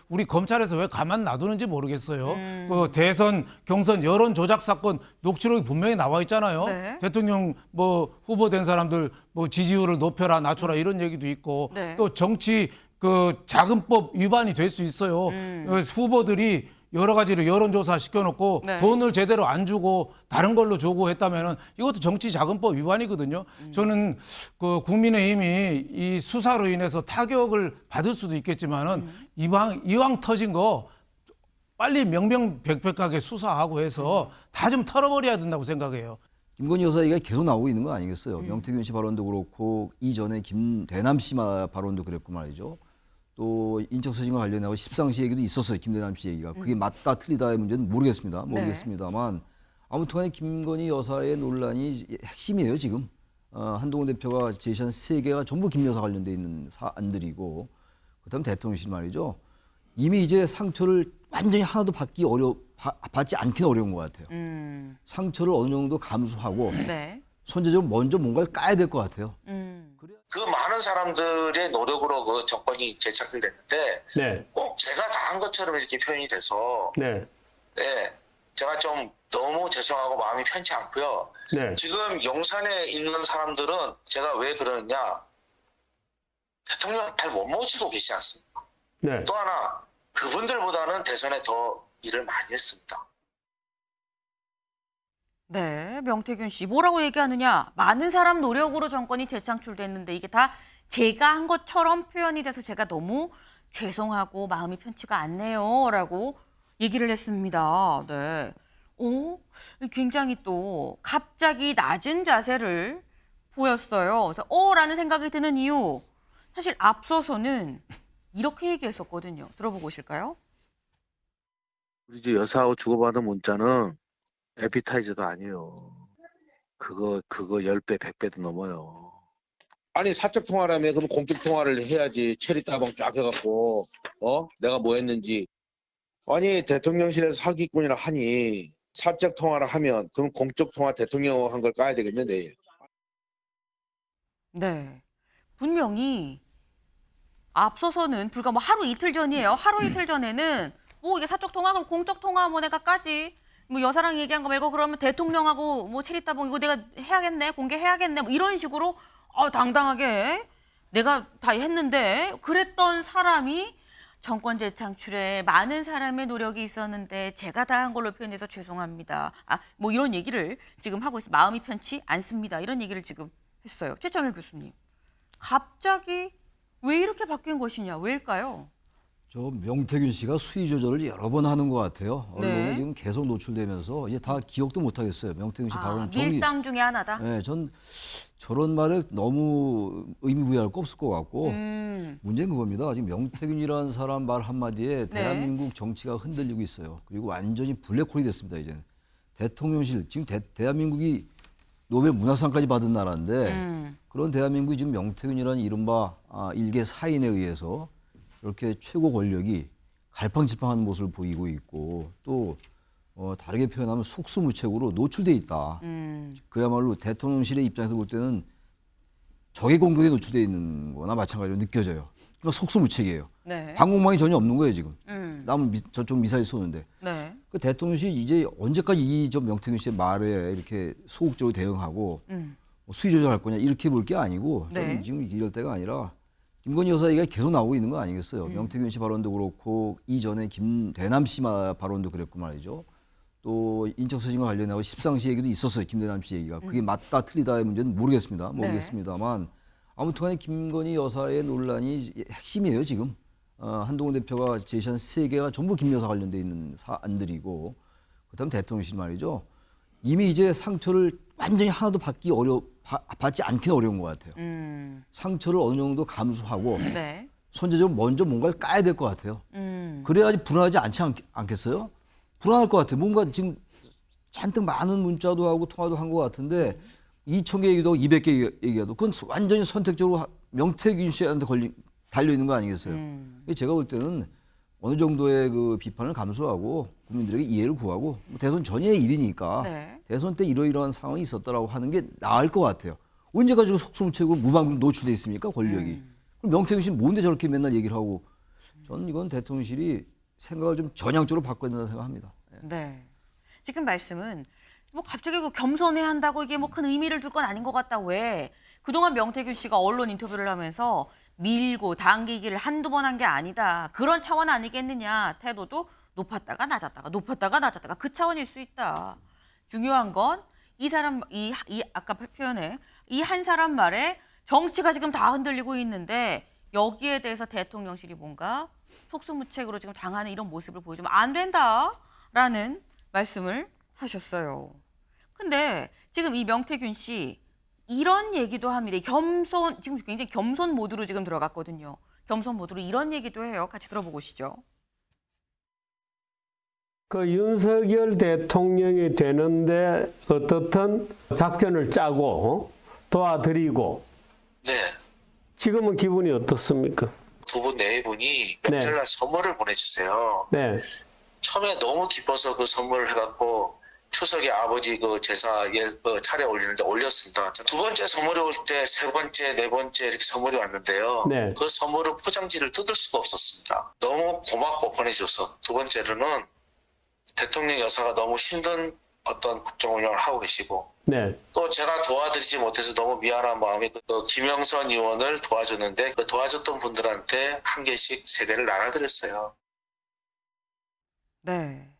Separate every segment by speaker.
Speaker 1: 우리 검찰에서 왜 가만 놔두는지 모르겠어요. 그 대선, 경선 여론 조작 사건 녹취록이 분명히 나와 있잖아요.
Speaker 2: 네.
Speaker 1: 대통령 뭐 후보된 사람들 뭐 지지율을 높여라 낮춰라 이런 얘기도 있고
Speaker 2: 네.
Speaker 1: 또 정치 그 자금법 위반이 될 수 있어요. 후보들이 여러 가지로 여론조사 시켜놓고
Speaker 2: 네.
Speaker 1: 돈을 제대로 안 주고 다른 걸로 주고 했다면은 이것도 정치자금법 위반이거든요. 저는 그 국민의힘이 이 수사로 인해서 타격을 받을 수도 있겠지만은 이왕 터진 거 빨리 명명백백하게 수사하고 해서 다 좀 털어버려야 된다고 생각해요.
Speaker 3: 김건희 여사 얘기가 계속 나오고 있는 거 아니겠어요? 명태균 씨 발언도 그렇고 이전에 김대남 씨 발언도 그랬고 말이죠. 또 인적사진과 관련하고 십상시 얘기도 있었어요. 김대남 씨 얘기가. 그게 맞다 틀리다의 문제는 모르겠습니다만 아무튼 간에 김건희 여사의 논란이 핵심이에요 지금. 한동훈 대표가 제시한 세 개가 전부 김 여사 관련돼 있는 사안들이고 그다음 대통령실 말이죠. 이미 이제 상처를 완전히 하나도 받지 않기는 어려운 것 같아요. 상처를 어느 정도 감수하고
Speaker 2: 네.
Speaker 3: 선제적으로 먼저 뭔가를 까야 될 것 같아요.
Speaker 4: 그 많은 사람들의 노력으로 그 정권이 재창출이 됐는데
Speaker 5: 네.
Speaker 4: 꼭 제가 다 한 것처럼 이렇게 표현이 돼서
Speaker 5: 네.
Speaker 4: 네, 제가 좀 너무 죄송하고 마음이 편치 않고요.
Speaker 5: 네.
Speaker 4: 지금 용산에 있는 사람들은 제가 왜 그러느냐, 대통령 잘 못 모시고 계시지 않습니까?
Speaker 5: 네.
Speaker 4: 또 하나 그분들보다는 대선에 더 일을 많이 했습니다.
Speaker 2: 네, 명태균 씨 뭐라고 얘기하느냐? 많은 사람 노력으로 정권이 재창출됐는데 이게 다 제가 한 것처럼 표현이 돼서 제가 너무 죄송하고 마음이 편치가 않네요라고 얘기를 했습니다. 네. 굉장히 또 갑자기 낮은 자세를 보였어요. 그래서 라는 생각이 드는 이유. 사실 앞서서는 이렇게 얘기했었거든요. 들어보고 오실까요?
Speaker 6: 우리 집 여사하고 주고받은 문자는 에피타이저도 아니에요. 그거 10배, 100배도 넘어요. 아니, 사적 통화라며 그럼 공적 통화를 해야지. 체리 따봉 쫙 해갖고, 내가 뭐 했는지. 아니, 대통령실에서 사기꾼이라 하니, 사적 통화를 하면, 그럼 공적 통화 대통령 한 걸 까야 되겠네, 내일.
Speaker 2: 네. 분명히 앞서서는 불과 뭐 하루 이틀 전이에요. 하루 이틀 전에는 뭐 이게 사적 통화, 그럼 공적 통화 뭐 내가 까지. 뭐 여사랑 얘기한 거 말고 그러면 대통령하고 뭐 체리따봉 이거 내가 해야겠네, 공개해야겠네, 뭐 이런 식으로 당당하게 내가 다 했는데 그랬던 사람이 정권 재창출에 많은 사람의 노력이 있었는데 제가 다 한 걸로 표현해서 죄송합니다. 뭐 이런 얘기를 지금 하고 있어요. 마음이 편치 않습니다. 이런 얘기를 지금 했어요. 최찬일 교수님. 갑자기 왜 이렇게 바뀐 것이냐? 왜일까요?
Speaker 3: 저 명태균 씨가 수위 조절을 여러 번 하는 것 같아요. 언론에
Speaker 2: 네.
Speaker 3: 지금 계속 노출되면서 이제 다 기억도 못 하겠어요. 명태균 씨 발언
Speaker 2: 밀당 중에 하나다.
Speaker 3: 네, 전 저런 말에 너무 의미 부여할 거 없을 것 같고 문제는 그겁니다. 지금 명태균이라는 사람 말 한마디에 대한민국 정치가 흔들리고 있어요. 그리고 완전히 블랙홀이 됐습니다. 이제는 대통령실 지금 대한민국이 노벨 문학상까지 받은 나라인데 그런 대한민국이 지금 명태균이라는 이른바 일개 사인에 의해서 이렇게 최고 권력이 갈팡질팡한 모습을 보이고 있고 또 다르게 표현하면 속수무책으로 노출돼 있다. 그야말로 대통령실의 입장에서 볼 때는 적의 공격에 노출돼 있는 거나 마찬가지로 느껴져요. 그러니까 속수무책이에요.
Speaker 2: 네.
Speaker 3: 방공망이 전혀 없는 거예요 지금. 남은 저쪽 미사일 쏘는데.
Speaker 2: 네.
Speaker 3: 그 대통령실 이제 언제까지 이 명태균 씨의 말에 이렇게 소극적으로 대응하고 수위 조절할 거냐 이렇게 볼 게 아니고
Speaker 2: 네.
Speaker 3: 지금 이럴 때가 아니라 김건희 여사 얘기가 계속 나오고 있는 거 아니겠어요? 명태균 씨 발언도 그렇고 이전에 김대남 씨 발언도 그랬고 말이죠. 또 인적사진과 관련하고 십상시 얘기도 있었어요. 김대남 씨 얘기가. 그게 맞다 틀리다의 문제는 모르겠습니다만 아무튼 간에 김건희 여사의 논란이 핵심이에요 지금. 한동훈 대표가 제시한 세 개가 전부 김 여사 관련돼 있는 사안들이고 그다음 대통령실 말이죠. 이미 이제 상처를 완전히 하나도 받지 않기는 어려운 것 같아요. 상처를 어느 정도 감수하고
Speaker 2: 네.
Speaker 3: 선제적으로 먼저 뭔가를 까야 될 것 같아요. 그래야지 불안하지 않겠어요? 불안할 것 같아요. 뭔가 지금 잔뜩 많은 문자도 하고 통화도 한 것 같은데 2,000개 얘기도 하고 200개 얘기해도 그건 완전히 선택적으로 명태균 씨한테 달려 있는 거 아니겠어요? 제가 볼 때는 어느 정도의 그 비판을 감수하고 국민들에게 이해를 구하고 대선 전의 일이니까
Speaker 2: 네.
Speaker 3: 대선 때 이러이러한 상황이 있었다라고 하는 게 나을 것 같아요. 언제 가지고 속수무책으로 무방비로 노출돼 있습니까 권력이? 그럼 명태균 씨는 뭔데 저렇게 맨날 얘기를 하고 저는 이건 대통령실이 생각을 좀 전향적으로 바꿔야 된다고 생각합니다. 예.
Speaker 2: 네. 지금 말씀은 뭐 갑자기 그 겸손해야 한다고 이게 뭐 큰 의미를 줄 건 아닌 것 같다. 왜? 그동안 명태균 씨가 언론 인터뷰를 하면서 밀고 당기기를 한두 번 한 게 아니다. 그런 차원 아니겠느냐. 태도도 높았다가 낮았다가 높았다가 낮았다가 그 차원일 수 있다. 중요한 건 이 사람 이 아까 표현에 이 한 사람 말에 정치가 지금 다 흔들리고 있는데 여기에 대해서 대통령실이 뭔가 속수무책으로 지금 당하는 이런 모습을 보여주면 안 된다라는 말씀을 하셨어요. 근데 지금 이 명태균 씨 이런 얘기도 합니다. 겸손 지금 굉장히 겸손 모드로 지금 들어갔거든요. 겸손 모드로 이런 얘기도 해요. 같이 들어보고 오시죠.
Speaker 5: 그 윤석열 대통령이 되는데 어떻든 작전을 짜고 도와드리고
Speaker 4: 네.
Speaker 5: 지금은 기분이 어떻습니까?
Speaker 4: 두 분 네 분이
Speaker 5: 네.
Speaker 4: 명절날 선물을 보내주세요.
Speaker 5: 네,
Speaker 4: 처음에 너무 기뻐서 그 선물을 해갖고 추석에 아버지 그 제사 차례 올리는데 올렸습니다. 두 번째 선물이 올 때 세 번째, 네 번째 이렇게 선물이 왔는데요.
Speaker 5: 네.
Speaker 4: 그 선물을 포장지를 뜯을 수가 없었습니다. 너무 고맙고 보내줘서. 두 번째로는 대통령 여사가 너무 힘든 어떤 국정 운영을 하고 계시고
Speaker 5: 네,
Speaker 4: 또 제가 도와드리지 못해서 너무 미안한 마음이 그 김영선 의원을 도와줬는데 그 도와줬던 분들한테 한 개씩 3개를 나눠드렸어요.
Speaker 2: 네.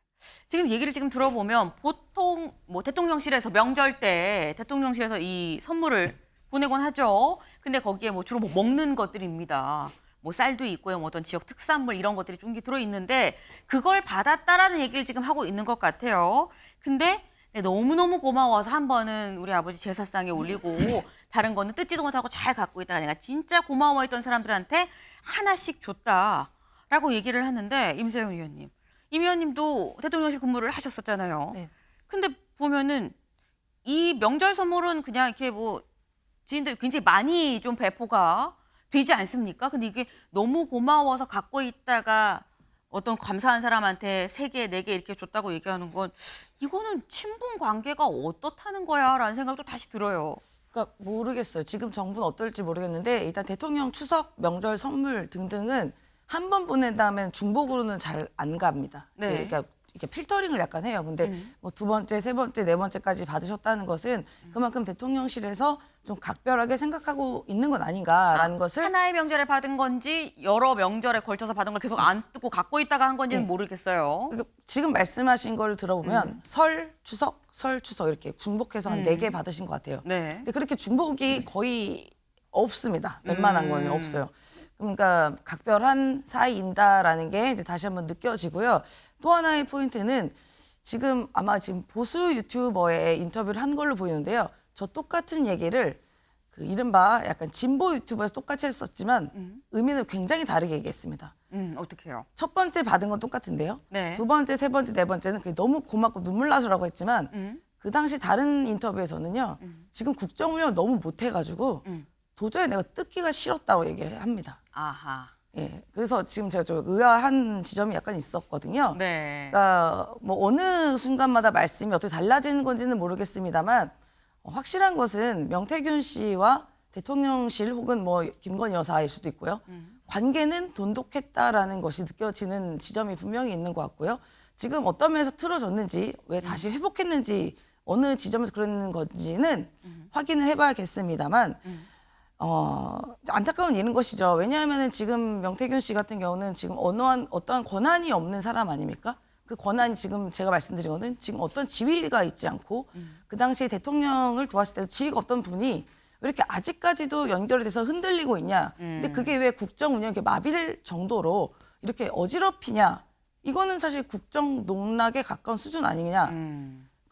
Speaker 2: 지금 얘기를 지금 들어보면 보통 뭐 대통령실에서 명절 때 대통령실에서 이 선물을 보내곤 하죠. 근데 거기에 뭐 주로 뭐 먹는 것들입니다. 뭐 쌀도 있고요. 뭐 어떤 지역 특산물 이런 것들이 좀 들어 있는데 그걸 받았다라는 얘기를 지금 하고 있는 것 같아요. 근데 네, 너무너무 고마워서 한 번은 우리 아버지 제사상에 올리고 다른 거는 뜯지도 못하고 잘 갖고 있다가 내가 진짜 고마워했던 사람들한테 하나씩 줬다라고 얘기를 하는데 임세훈 의원님. 임 의원님도 대통령실 근무를 하셨었잖아요.
Speaker 7: 네.
Speaker 2: 근데 보면은 이 명절 선물은 그냥 이렇게 뭐 지인들 굉장히 많이 좀 배포가 되지 않습니까? 근데 이게 너무 고마워서 갖고 있다가 어떤 감사한 사람한테 3개, 4개 이렇게 줬다고 얘기하는 건 이거는 친분 관계가 어떻다는 거야? 라는 생각도 다시 들어요.
Speaker 7: 그러니까 모르겠어요. 지금 정부는 어떨지 모르겠는데 일단 대통령 추석 명절 선물 등등은 한 번 보낸 다음엔 중복으로는 잘 안 갑니다.
Speaker 2: 네.
Speaker 7: 예, 그러니까 이렇게 필터링을 약간 해요. 근데 뭐 두 번째, 세 번째, 네 번째까지 받으셨다는 것은 그만큼 대통령실에서 좀 각별하게 생각하고 있는 건 아닌가라는 것을
Speaker 2: 하나의 명절에 받은 건지 여러 명절에 걸쳐서 받은 걸 계속 안 뜯고 갖고 있다가 한 건지는
Speaker 7: 네.
Speaker 2: 모르겠어요.
Speaker 7: 그러니까 지금 말씀하신 걸 들어보면 설, 추석 이렇게 중복해서 한 4개 받으신 것 같아요.
Speaker 2: 네.
Speaker 7: 근데 그렇게 중복이 거의 없습니다. 웬만한 거는 없어요. 그러니까 각별한 사이인다라는 게 이제 다시 한번 느껴지고요. 또 하나의 포인트는 지금 아마 지금 보수 유튜버의 인터뷰를 한 걸로 보이는데요. 저 똑같은 얘기를 그 이른바 약간 진보 유튜버에서 똑같이 했었지만 의미는 굉장히 다르게 얘기했습니다.
Speaker 2: 어떻게요?
Speaker 7: 첫 번째 받은 건 똑같은데요.
Speaker 2: 네.
Speaker 7: 두 번째, 세 번째, 네 번째는 그게 너무 고맙고 눈물 나서라고 했지만 그 당시 다른 인터뷰에서는요. 지금 국정 운영을 너무 못해가지고 도저히 내가 뜯기가 싫었다고 얘기를 합니다.
Speaker 2: 아하.
Speaker 7: 예, 그래서 지금 제가 좀 의아한 지점이 약간 있었거든요.
Speaker 2: 네.
Speaker 7: 그러니까 뭐 어느 순간마다 말씀이 어떻게 달라지는 건지는 모르겠습니다만 확실한 것은 명태균 씨와 대통령실 혹은 뭐 김건희 여사일 수도 있고요. 관계는 돈독했다라는 것이 느껴지는 지점이 분명히 있는 것 같고요. 지금 어떤 면에서 틀어졌는지 왜 다시 회복했는지 어느 지점에서 그러는 건지는 확인을 해봐야겠습니다만 안타까운 일인 것이죠. 왜냐하면 지금 명태균 씨 같은 경우는 지금 어떠한 권한이 없는 사람 아닙니까? 그 권한이 지금 제가 말씀드린 거는 지금 어떤 지위가 있지 않고 그 당시에 대통령을 도왔을 때도 지위가 없던 분이 왜 이렇게 아직까지도 연결이 돼서 흔들리고 있냐. 근데 그게 왜 국정 운영이 마비될 정도로 이렇게 어지럽히냐. 이거는 사실 국정 농락에 가까운 수준 아니냐.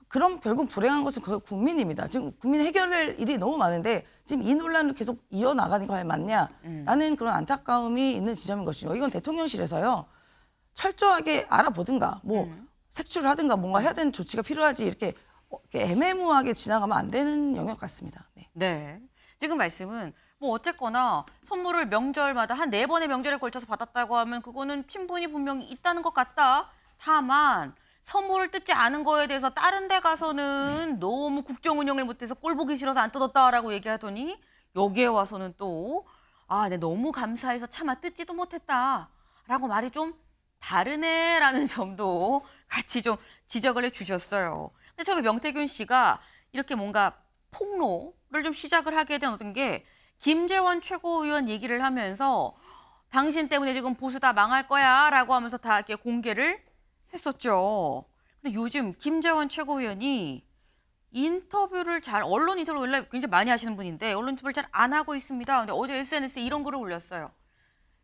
Speaker 7: 그럼 결국 불행한 것은 거의 국민입니다. 지금 국민 해결될 일이 너무 많은데 지금 이 논란을 계속 이어나가는 게 과연 맞냐라는 그런 안타까움이 있는 지점인 것이죠. 이건 대통령실에서요. 철저하게 알아보든가 뭐 색출을 하든가 뭔가 해야 되는 조치가 필요하지 이렇게 애매모호하게 지나가면 안 되는 영역 같습니다. 네.
Speaker 2: 네. 지금 말씀은 뭐 어쨌거나 선물을 명절마다 한 4번의 명절에 걸쳐서 받았다고 하면 그거는 친분이 분명히 있다는 것 같다. 다만 선물을 뜯지 않은 거에 대해서 다른 데 가서는 너무 국정 운영을 못해서 꼴 보기 싫어서 안 뜯었다라고 얘기하더니 여기에 와서는 또 아, 네, 너무 감사해서 차마 뜯지도 못했다. 라고 말이 좀 다르네라는 점도 같이 좀 지적을 해주셨어요. 근데 처음에 명태균 씨가 이렇게 뭔가 폭로를 좀 시작을 하게 된 어떤 게 김재원 최고위원 얘기를 하면서 당신 때문에 지금 보수 다 망할 거야 라고 하면서 다 이렇게 공개를 했었죠. 근데 요즘 김재원 최고위원이 언론 인터뷰를 원래 굉장히 많이 하시는 분인데 언론 인터뷰를 잘 안 하고 있습니다. 근데 어제 SNS에 이런 글을 올렸어요.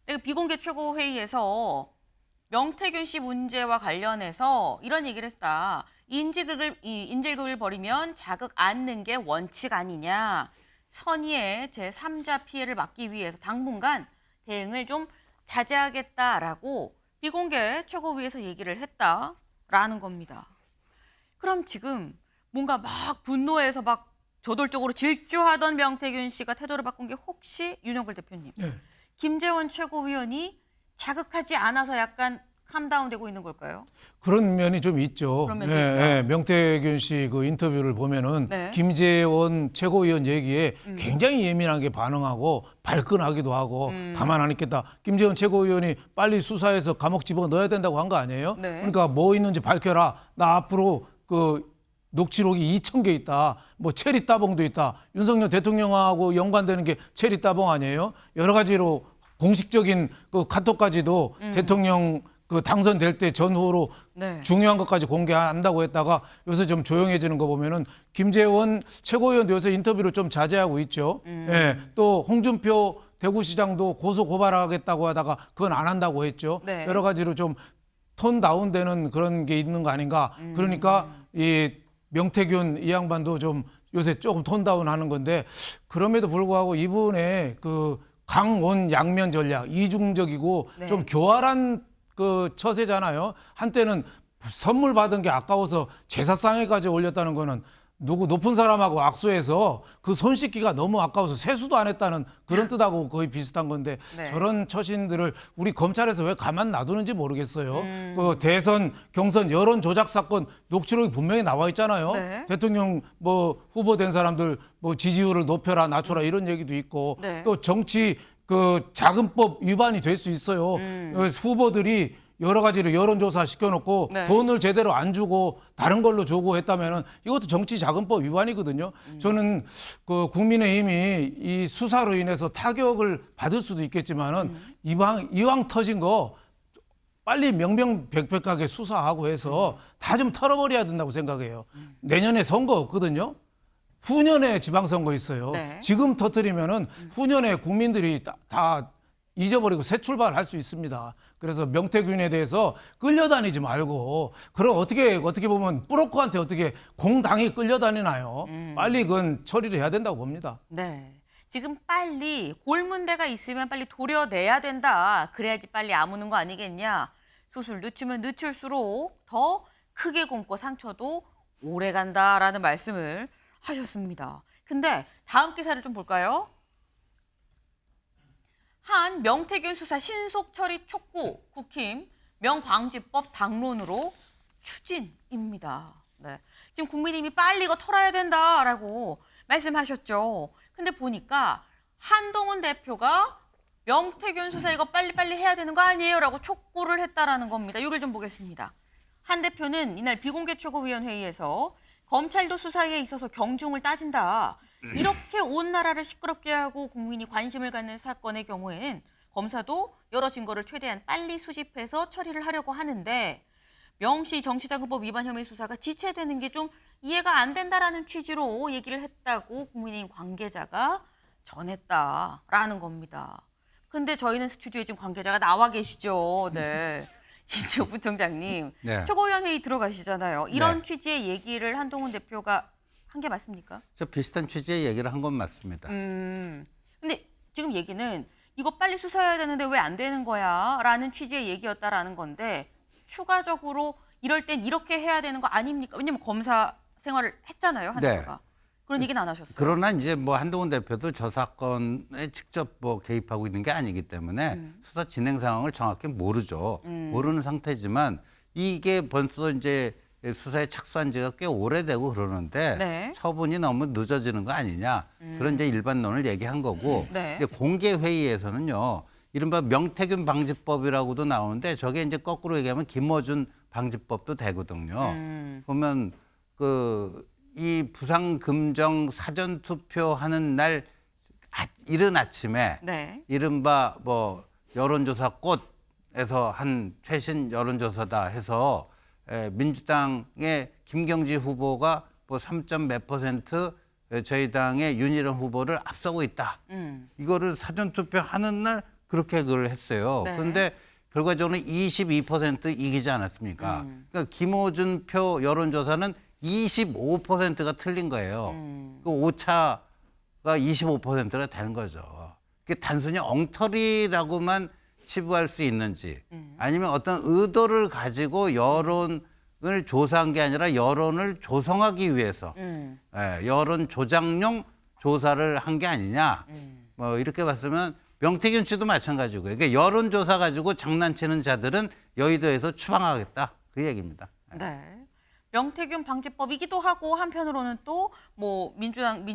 Speaker 2: 내가 비공개 최고회의에서 명태균 씨 문제와 관련해서 이런 얘기를 했다. 인질극을 벌이면 자극 않는 게 원칙 아니냐. 선의의 제3자 피해를 막기 위해서 당분간 대응을 좀 자제하겠다라고 비공개 최고위에서 얘기를 했다라는 겁니다. 그럼 지금 뭔가 막 분노해서 막 저돌적으로 질주하던 명태균 씨가 태도를 바꾼 게 혹시 윤영걸 대표님, 김재원 최고위원이 자극하지 않아서 약간 캄다운되고 있는 걸까요?
Speaker 1: 그런 면이 좀 있죠.
Speaker 2: 그런 면도 있다.
Speaker 1: 명태균 씨 그 인터뷰를 보면은
Speaker 2: 네.
Speaker 1: 김재원 최고위원 얘기에 굉장히 예민하게 반응하고 발끈하기도 하고 가만 안 있겠다. 김재원 최고위원이 빨리 수사해서 감옥 집어넣어야 된다고 한 거 아니에요?
Speaker 2: 네.
Speaker 1: 그러니까 뭐 있는지 밝혀라. 나 앞으로 그 녹취록이 2,000개 있다. 뭐 체리 따봉도 있다. 윤석열 대통령하고 연관되는 게 체리 따봉 아니에요? 여러 가지로 공식적인 그 카톡까지도 대통령 그 당선될 때 전후로
Speaker 2: 네.
Speaker 1: 중요한 것까지 공개한다고 했다가 요새 좀 조용해지는 거 보면은 김재원 최고위원도 요새 인터뷰를 좀 자제하고 있죠. 예. 또 홍준표 대구시장도 고소 고발하겠다고 하다가 그건 안 한다고 했죠.
Speaker 2: 네.
Speaker 1: 여러 가지로 좀 톤 다운되는 그런 게 있는 거 아닌가. 그러니까 이 명태균 이 양반도 좀 요새 조금 톤 다운하는 건데 그럼에도 불구하고 이분의 그 강원 양면 전략 이중적이고
Speaker 2: 네.
Speaker 1: 좀 교활한 그 처세잖아요. 한때는 선물 받은 게 아까워서 제사상에까지 올렸다는 거는 누구 높은 사람하고 악수해서 그 손 씻기가 너무 아까워서 세수도 안 했다는 그런 뜻하고 거의 비슷한 건데
Speaker 2: 네.
Speaker 1: 저런 처신들을 우리 검찰에서 왜 가만 놔두는지 모르겠어요. 그 대선 경선 여론 조작 사건 녹취록이 분명히 나와 있잖아요.
Speaker 2: 네.
Speaker 1: 대통령 뭐 후보된 사람들 뭐 지지율을 높여라 낮춰라 이런 얘기도 있고
Speaker 2: 네.
Speaker 1: 또 정치 그 자금법 위반이 될 수 있어요. 후보들이 여러 가지로 여론조사 시켜놓고
Speaker 2: 네.
Speaker 1: 돈을 제대로 안 주고 다른 걸로 주고 했다면은 이것도 정치자금법 위반이거든요. 저는 그 국민의힘이 이 수사로 인해서 타격을 받을 수도 있겠지만은 이왕 터진 거 빨리 명명백백하게 수사하고 해서 다 좀 털어버려야 된다고 생각해요. 내년에 선거 없거든요. 후년에 지방선거 있어요.
Speaker 2: 네.
Speaker 1: 지금 터뜨리면은 후년에 국민들이 다 잊어버리고 새 출발할 수 있습니다. 그래서 명태균에 대해서 끌려다니지 말고 그럼 어떻게 보면 뿌로커한테 어떻게 공당이 끌려다니나요? 빨리 그건 처리를 해야 된다고 봅니다.
Speaker 2: 네. 지금 빨리 골문대가 있으면 빨리 도려내야 된다. 그래야지 빨리 아무는 거 아니겠냐. 수술 늦추면 늦출수록 더 크게 굶고 상처도 오래 간다라는 말씀을 하셨습니다. 근데 다음 기사를 좀 볼까요? 한 명태균 수사 신속 처리 촉구 국힘 명방지법 당론으로 추진입니다. 네. 지금 국민의힘이 빨리 이거 털어야 된다라고 말씀하셨죠. 근데 보니까 한동훈 대표가 명태균 수사 이거 빨리빨리 해야 되는 거 아니에요라고 촉구를 했다라는 겁니다. 이걸 좀 보겠습니다. 한 대표는 이날 비공개 최고위원회의에서 검찰도 수사에 있어서 경중을 따진다. 이렇게 온 나라를 시끄럽게 하고 국민이 관심을 갖는 사건의 경우에는 검사도 여러 증거를 최대한 빨리 수집해서 처리를 하려고 하는데 명시 정치자금법 위반 혐의 수사가 지체되는 게 좀 이해가 안 된다라는 취지로 얘기를 했다고 국민의힘 관계자가 전했다라는 겁니다. 근데 저희는 스튜디오에 지금 관계자가 나와 계시죠. 네. 이재호 부총장님.
Speaker 8: 네.
Speaker 2: 최고위원회의 들어가시잖아요. 이런
Speaker 8: 네.
Speaker 2: 취지의 얘기를 한동훈 대표가 한 게 맞습니까?
Speaker 8: 저 비슷한 취지의 얘기를 한 건 맞습니다.
Speaker 2: 근데 지금 얘기는 이거 빨리 수사해야 되는데 왜 안 되는 거야? 라는 취지의 얘기였다라는 건데 추가적으로 이럴 땐 이렇게 해야 되는 거 아닙니까? 왜냐면 검사 생활을 했잖아요. 한
Speaker 8: 네.
Speaker 2: 대표가. 그런 얘기는 안 하셨어요.
Speaker 8: 그러나 이제 뭐 한동훈 대표도 저 사건에 직접 뭐 개입하고 있는 게 아니기 때문에 수사 진행 상황을 정확히 모르죠. 모르는 상태지만 이게 벌써 이제 수사에 착수한 지가 꽤 오래되고 그러는데
Speaker 2: 네.
Speaker 8: 처분이 너무 늦어지는 거 아니냐. 그런 이제 일반론을 얘기한 거고
Speaker 2: 네.
Speaker 8: 이제 공개 회의에서는요. 이른바 명태균 방지법이라고도 나오는데 저게 이제 거꾸로 얘기하면 김어준 방지법도 되거든요. 보면 이 부상금정 사전 투표하는 날 이른 아침에
Speaker 2: 네.
Speaker 8: 이른바 뭐 여론조사 꽃에서 한 최신 여론조사다 해서 민주당의 김경지 후보가 뭐 3몇 %, 저희 당의 윤희룡 후보를 앞서고 있다. 이거를 사전 투표하는 날 그렇게 그걸 했어요.
Speaker 2: 네.
Speaker 8: 그런데 결과적으로 22% 이기지 않았습니까? 그러니까 김어준 표 여론조사는 25%가 틀린 거예요. 그 오차가 25%가 되는 거죠. 그게 단순히 엉터리라고만 치부할 수 있는지 아니면 어떤 의도를 가지고 여론을 조사한 게 아니라 여론을 조성하기 위해서 여론 조작용 조사를 한 게 아니냐. 뭐 이렇게 봤으면 명태균 씨도 마찬가지고요. 그러니까 여론조사 가지고 장난치는 자들은 여의도에서 추방하겠다. 그 얘기입니다.
Speaker 2: 네. 명태균 방지법이기도 하고 한편으로는 또 뭐 민주당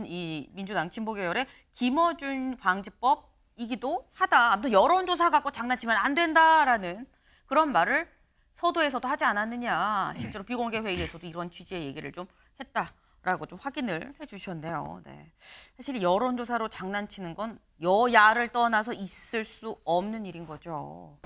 Speaker 2: 진보계열의 김어준 방지법이기도 하다. 아무튼 여론조사 갖고 장난치면 안 된다라는 그런 말을 서도에서도 하지 않았느냐. 실제로 비공개 회의에서도 이런 취지의 얘기를 좀 했다라고 좀 확인을 해주셨네요. 네. 사실 여론조사로 장난치는 건 여야를 떠나서 있을 수 없는 일인 거죠.